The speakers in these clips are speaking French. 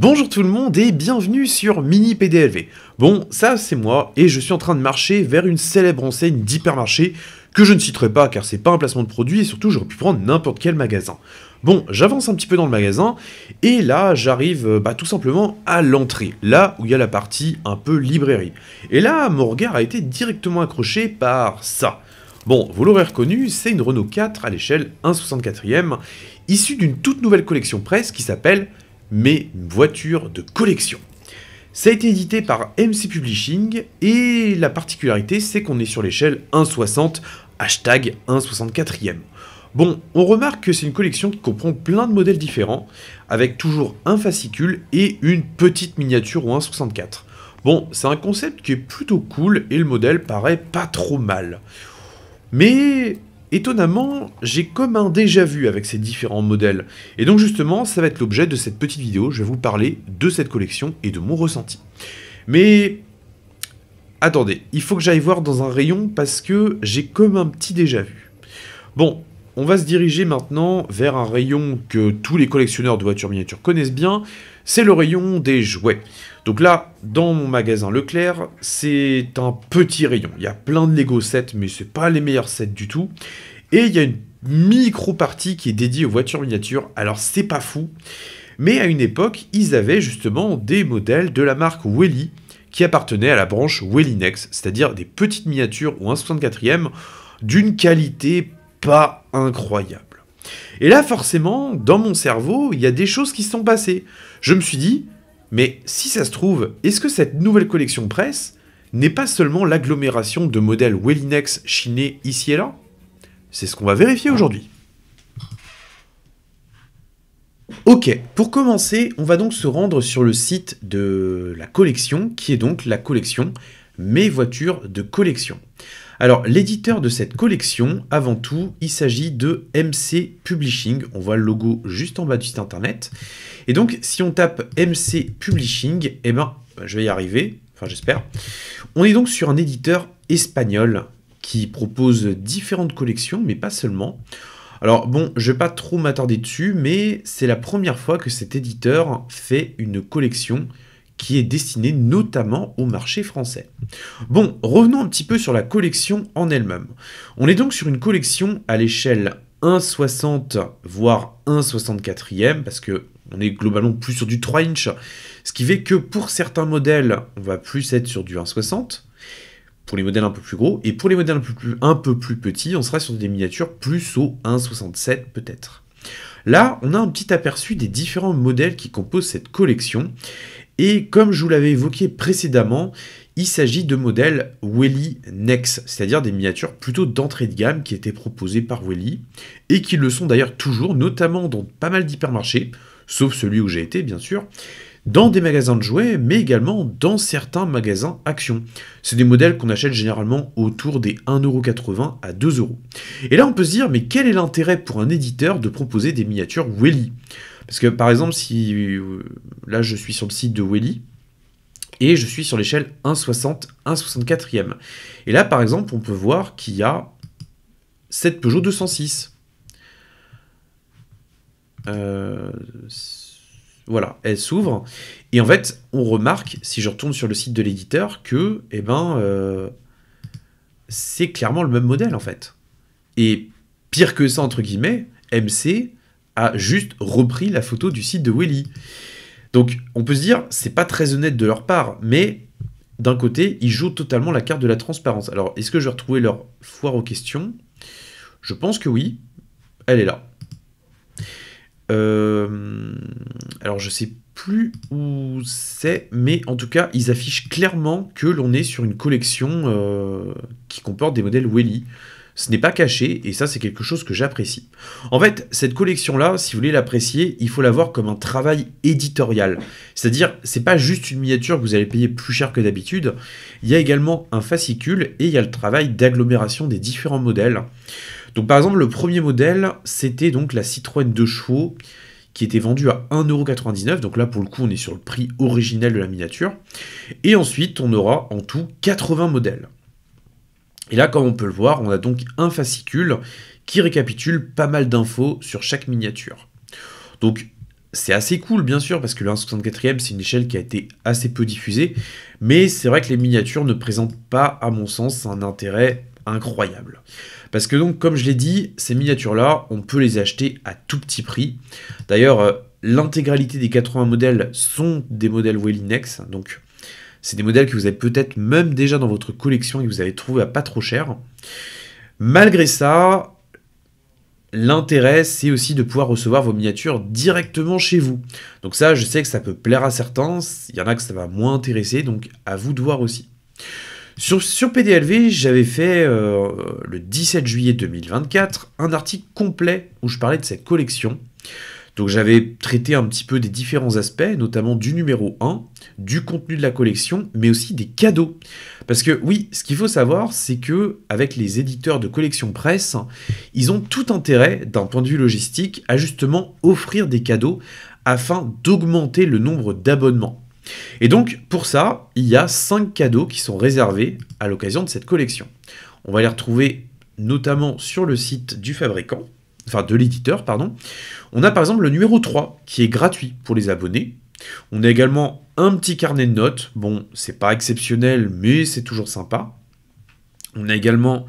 Bonjour tout le monde et bienvenue sur Mini PDLV. Bon, ça c'est moi et je suis en train de marcher vers une célèbre enseigne d'hypermarché que je ne citerai pas car c'est pas un placement de produit et surtout j'aurais pu prendre n'importe quel magasin. Bon, j'avance un petit peu dans le magasin et là j'arrive tout simplement à l'entrée, là où il y a la partie un peu librairie. Et là mon regard a été directement accroché par ça. Bon, vous l'aurez reconnu, c'est une Renault 4 à l'échelle 1/64e, issue d'une toute nouvelle collection presse qui s'appelle Mes voitures de collection. Ça a été édité par MC Publishing et la particularité c'est qu'on est sur l'échelle 1/60, hashtag 1/64e. Bon, on remarque que c'est une collection qui comprend plein de modèles différents, avec toujours un fascicule et une petite miniature ou 1/64. Bon, c'est un concept qui est plutôt cool et le modèle paraît pas trop mal. Mais étonnamment, j'ai comme un déjà-vu avec ces différents modèles. Et donc justement, ça va être l'objet de cette petite vidéo, je vais vous parler de cette collection et de mon ressenti. Mais attendez, il faut que j'aille voir dans un rayon parce que j'ai comme un petit déjà-vu. Bon, on va se diriger maintenant vers un rayon que tous les collectionneurs de voitures miniatures connaissent bien, c'est le rayon des jouets. Donc là, dans mon magasin Leclerc, c'est un petit rayon. Il y a plein de Lego sets, mais c'est pas les meilleurs sets du tout. Et il y a une micro-partie qui est dédiée aux voitures miniatures, alors c'est pas fou. Mais à une époque, ils avaient justement des modèles de la marque Welly, qui appartenaient à la branche Wellinex, c'est-à-dire des petites miniatures ou 1/64e, d'une qualité pas incroyable. Et là, forcément, dans mon cerveau, il y a des choses qui se sont passées. Je me suis dit, mais si ça se trouve, est-ce que cette nouvelle collection presse n'est pas seulement l'agglomération de modèles Wellinex chinés ici et là? C'est ce qu'on va vérifier aujourd'hui. Ok, pour commencer, on va donc se rendre sur le site de la collection, qui est donc la collection Mes voitures de collection. Alors, l'éditeur de cette collection, avant tout, il s'agit de MC Publishing. On voit le logo juste en bas du site internet. Et donc, si on tape MC Publishing, je vais y arriver, enfin j'espère. On est donc sur un éditeur espagnol qui propose différentes collections, mais pas seulement. Alors bon, je vais pas trop m'attarder dessus, mais c'est la première fois que cet éditeur fait une collection qui est destinée notamment au marché français. Bon, revenons un petit peu sur la collection en elle-même. On est donc sur une collection à l'échelle 1/60, voire 1/64e, parce que on est globalement plus sur du 3 inch, ce qui fait que pour certains modèles, on va plus être sur du 1/60, pour les modèles un peu plus gros, et pour les modèles un peu plus petits, on sera sur des miniatures plus au 1/67 peut-être. Là, on a un petit aperçu des différents modèles qui composent cette collection, et comme je vous l'avais évoqué précédemment, il s'agit de modèles Wellinex, c'est-à-dire des miniatures plutôt d'entrée de gamme qui étaient proposées par Welly, et qui le sont d'ailleurs toujours, notamment dans pas mal d'hypermarchés, sauf celui où j'ai été bien sûr, dans des magasins de jouets, mais également dans certains magasins Action. C'est des modèles qu'on achète généralement autour des 1,80€ à 2€. Et là on peut se dire, mais quel est l'intérêt pour un éditeur de proposer des miniatures Welly? Parce que par exemple, si là je suis sur le site de Welly, et je suis sur l'échelle 1/60, 1/64e. Et là par exemple, on peut voir qu'il y a cette Peugeot 206. Voilà, elle s'ouvre. Et en fait, on remarque, si je retourne sur le site de l'éditeur, que c'est clairement le même modèle en fait. Et pire que ça, entre guillemets, MC a juste repris la photo du site de Welly. Donc on peut se dire, c'est pas très honnête de leur part, mais d'un côté, ils jouent totalement la carte de la transparence. Alors, est-ce que je vais retrouver leur foire aux questions? Je pense que oui, elle est là. Alors je sais plus où c'est, mais en tout cas ils affichent clairement que l'on est sur une collection qui comporte des modèles Welly. Ce n'est pas caché et ça c'est quelque chose que j'apprécie. En fait, cette collection là, si vous voulez l'apprécier, il faut la voir comme un travail éditorial. C'est-à-dire, c'est pas juste une miniature que vous allez payer plus cher que d'habitude, il y a également un fascicule et il y a le travail d'agglomération des différents modèles. Donc par exemple, le premier modèle, c'était donc la Citroën 2 chevaux qui était vendue à 1,99€. Donc là, pour le coup, on est sur le prix originel de la miniature. Et ensuite, on aura en tout 80 modèles. Et là, comme on peut le voir, on a donc un fascicule qui récapitule pas mal d'infos sur chaque miniature. Donc c'est assez cool, bien sûr, parce que le 1/64e, c'est une échelle qui a été assez peu diffusée, mais c'est vrai que les miniatures ne présentent pas, à mon sens, un intérêt incroyable. Parce que donc, comme je l'ai dit, ces miniatures-là, on peut les acheter à tout petit prix. D'ailleurs, l'intégralité des 80 modèles sont des modèles Wellinex, donc c'est des modèles que vous avez peut-être même déjà dans votre collection et que vous avez trouvé à pas trop cher. Malgré ça, l'intérêt, c'est aussi de pouvoir recevoir vos miniatures directement chez vous. Donc ça, je sais que ça peut plaire à certains, il y en a que ça va moins intéresser, donc à vous de voir aussi. Sur PDLV, j'avais fait le 17 juillet 2024 un article complet où je parlais de cette collection. Donc j'avais traité un petit peu des différents aspects, notamment du numéro 1, du contenu de la collection, mais aussi des cadeaux. Parce que oui, ce qu'il faut savoir, c'est que avec les éditeurs de collection presse, ils ont tout intérêt, d'un point de vue logistique, à justement offrir des cadeaux afin d'augmenter le nombre d'abonnements. Et donc, pour ça, il y a 5 cadeaux qui sont réservés à l'occasion de cette collection. On va les retrouver notamment sur le site du fabricant, enfin de l'éditeur, pardon. On a par exemple le numéro 3 qui est gratuit pour les abonnés. On a également un petit carnet de notes. Bon, c'est pas exceptionnel, mais c'est toujours sympa. On a également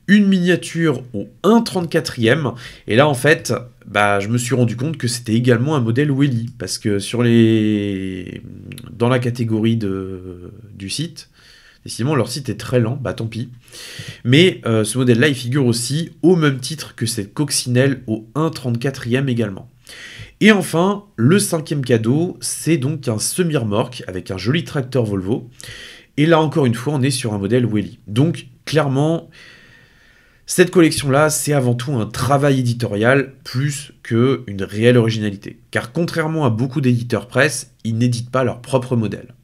une miniature au 1/34e. Et là, en fait, je me suis rendu compte que c'était également un modèle Welly. Parce que dans la catégorie du site, décidément, leur site est très lent, tant pis. Mais ce modèle-là, il figure aussi au même titre que cette coccinelle au 1/34e également. Et enfin, le 5e cadeau, c'est donc un semi-remorque avec un joli tracteur Volvo. Et là, encore une fois, on est sur un modèle Welly. Donc, clairement, cette collection-là, c'est avant tout un travail éditorial plus qu'une réelle originalité. Car contrairement à beaucoup d'éditeurs presse, ils n'éditent pas leur propre modèle.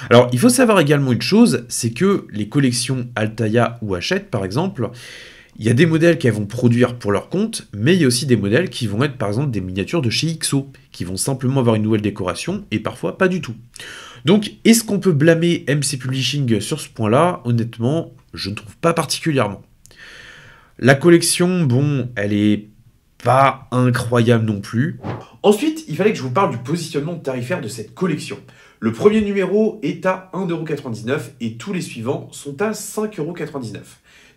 Alors, il faut savoir également une chose, c'est que les collections Altaïa ou Hachette, par exemple, il y a des modèles qu'elles vont produire pour leur compte, mais il y a aussi des modèles qui vont être, par exemple, des miniatures de chez XO, qui vont simplement avoir une nouvelle décoration, et parfois pas du tout. Donc, est-ce qu'on peut blâmer MC Publishing sur ce point-là? Honnêtement, je ne trouve pas particulièrement. La collection, bon, elle est pas incroyable non plus. Ensuite, il fallait que je vous parle du positionnement tarifaire de cette collection. Le premier numéro est à 1,99€ et tous les suivants sont à 5,99€.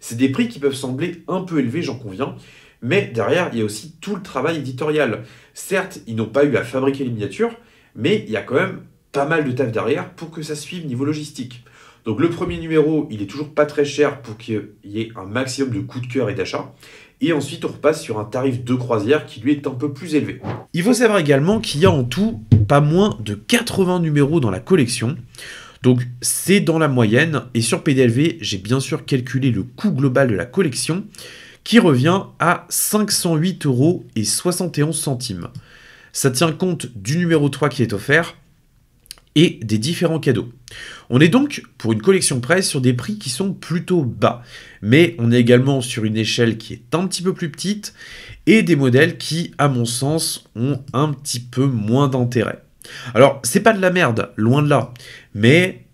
C'est des prix qui peuvent sembler un peu élevés, j'en conviens, mais derrière, il y a aussi tout le travail éditorial. Certes, ils n'ont pas eu à fabriquer les miniatures, mais il y a quand même pas mal de taf derrière pour que ça suive niveau logistique. Donc le premier numéro, il est toujours pas très cher pour qu'il y ait un maximum de coups de cœur et d'achat. Et ensuite, on repasse sur un tarif de croisière qui lui est un peu plus élevé. Il faut savoir également qu'il y a en tout pas moins de 80 numéros dans la collection. Donc c'est dans la moyenne. Et sur PDLV, j'ai bien sûr calculé le coût global de la collection qui revient à 508,71 €. Ça tient compte du numéro 3 qui est offert et des différents cadeaux. On est donc, pour une collection presse, sur des prix qui sont plutôt bas, mais on est également sur une échelle qui est un petit peu plus petite, et des modèles qui, à mon sens, ont un petit peu moins d'intérêt. Alors, c'est pas de la merde, loin de là, mais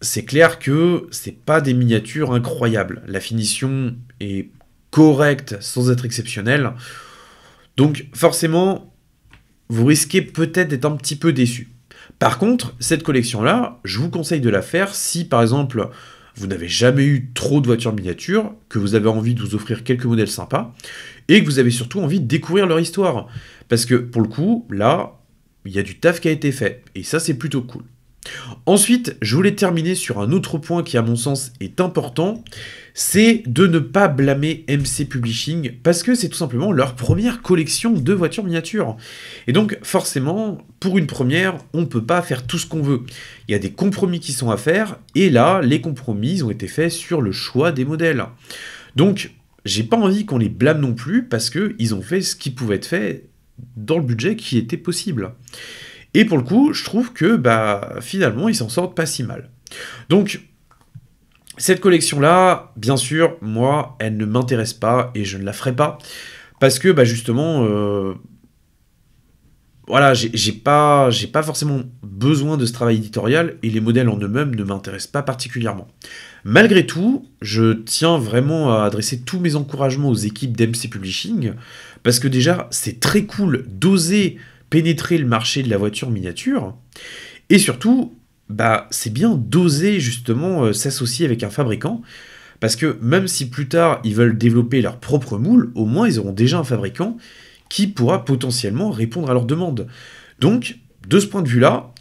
c'est clair que c'est pas des miniatures incroyables. La finition est correcte sans être exceptionnelle, donc forcément, vous risquez peut-être d'être un petit peu déçu. Par contre, cette collection-là, je vous conseille de la faire si, par exemple, vous n'avez jamais eu trop de voitures miniatures, que vous avez envie de vous offrir quelques modèles sympas, et que vous avez surtout envie de découvrir leur histoire. Parce que, pour le coup, là, il y a du taf qui a été fait, et ça, c'est plutôt cool. Ensuite, je voulais terminer sur un autre point qui, à mon sens, est important, c'est de ne pas blâmer MC Publishing, parce que c'est tout simplement leur première collection de voitures miniatures. Et donc, forcément, pour une première, on ne peut pas faire tout ce qu'on veut. Il y a des compromis qui sont à faire, et là, les compromis ont été faits sur le choix des modèles. Donc, j'ai pas envie qu'on les blâme non plus, parce qu'ils ont fait ce qui pouvait être fait dans le budget qui était possible. Et pour le coup, je trouve que finalement, ils s'en sortent pas si mal. Donc, cette collection-là, bien sûr, moi, elle ne m'intéresse pas et je ne la ferai pas. Parce que, justement, voilà, j'ai pas forcément besoin de ce travail éditorial et les modèles en eux-mêmes ne m'intéressent pas particulièrement. Malgré tout, je tiens vraiment à adresser tous mes encouragements aux équipes d'MC Publishing parce que déjà, c'est très cool d'oser pénétrer le marché de la voiture miniature. Et surtout, bah, c'est bien d'oser justement s'associer avec un fabricant, parce que même si plus tard ils veulent développer leur propre moule, au moins ils auront déjà un fabricant qui pourra potentiellement répondre à leurs demandes. Donc, de ce point de vue-là,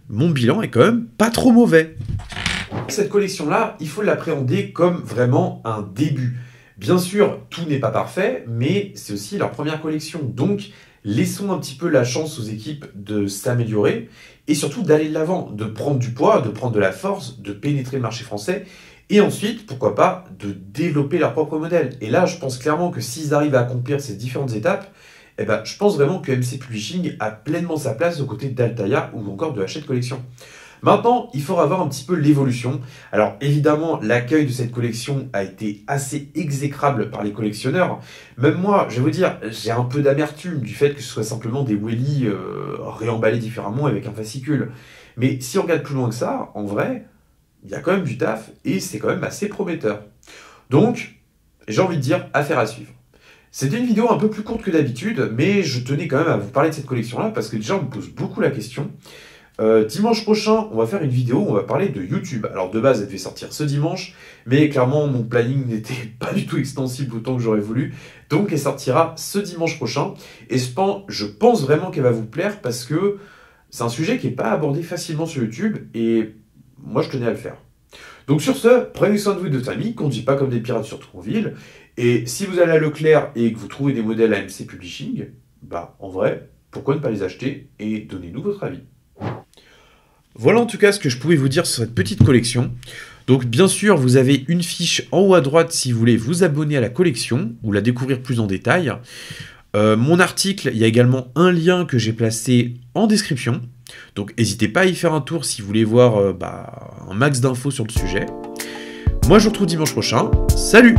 mon bilan est quand même pas trop mauvais. Cette collection-là, il faut l'appréhender comme vraiment un début. Bien sûr, tout n'est pas parfait, mais c'est aussi leur première collection. Donc, laissons un petit peu la chance aux équipes de s'améliorer et surtout d'aller de l'avant, de prendre du poids, de prendre de la force, de pénétrer le marché français et ensuite, pourquoi pas, de développer leur propre modèle. Et là, je pense clairement que s'ils arrivent à accomplir ces différentes étapes, eh ben, je pense vraiment que MC Publishing a pleinement sa place aux côtés d'Altaïa ou encore de Hachette Collection. Maintenant, il faudra voir un petit peu l'évolution. Alors évidemment, l'accueil de cette collection a été assez exécrable par les collectionneurs. Même moi, je vais vous dire, j'ai un peu d'amertume du fait que ce soit simplement des Welly réemballés différemment avec un fascicule. Mais si on regarde plus loin que ça, en vrai, il y a quand même du taf et c'est quand même assez prometteur. Donc, j'ai envie de dire, affaire à suivre. C'était une vidéo un peu plus courte que d'habitude, mais je tenais quand même à vous parler de cette collection-là parce que déjà on me pose beaucoup la question. Dimanche prochain, on va faire une vidéo où on va parler de YouTube. Alors de base, elle devait sortir ce dimanche, mais clairement, mon planning n'était pas du tout extensible autant que j'aurais voulu. Donc, elle sortira ce dimanche prochain. Et je pense vraiment qu'elle va vous plaire parce que c'est un sujet qui n'est pas abordé facilement sur YouTube et moi, je tenais à le faire. Donc sur ce, prenez soin de vous et de votre famille, conduisez pas comme des pirates sur Tronville. Et si vous allez à Leclerc et que vous trouvez des modèles AMC Publishing, bah en vrai, pourquoi ne pas les acheter et donnez-nous votre avis. Voilà en tout cas ce que je pouvais vous dire sur cette petite collection. Donc bien sûr, vous avez une fiche en haut à droite si vous voulez vous abonner à la collection ou la découvrir plus en détail. Mon article, il y a également un lien que j'ai placé en description. Donc n'hésitez pas à y faire un tour si vous voulez voir un max d'infos sur le sujet. Moi je vous retrouve dimanche prochain. Salut!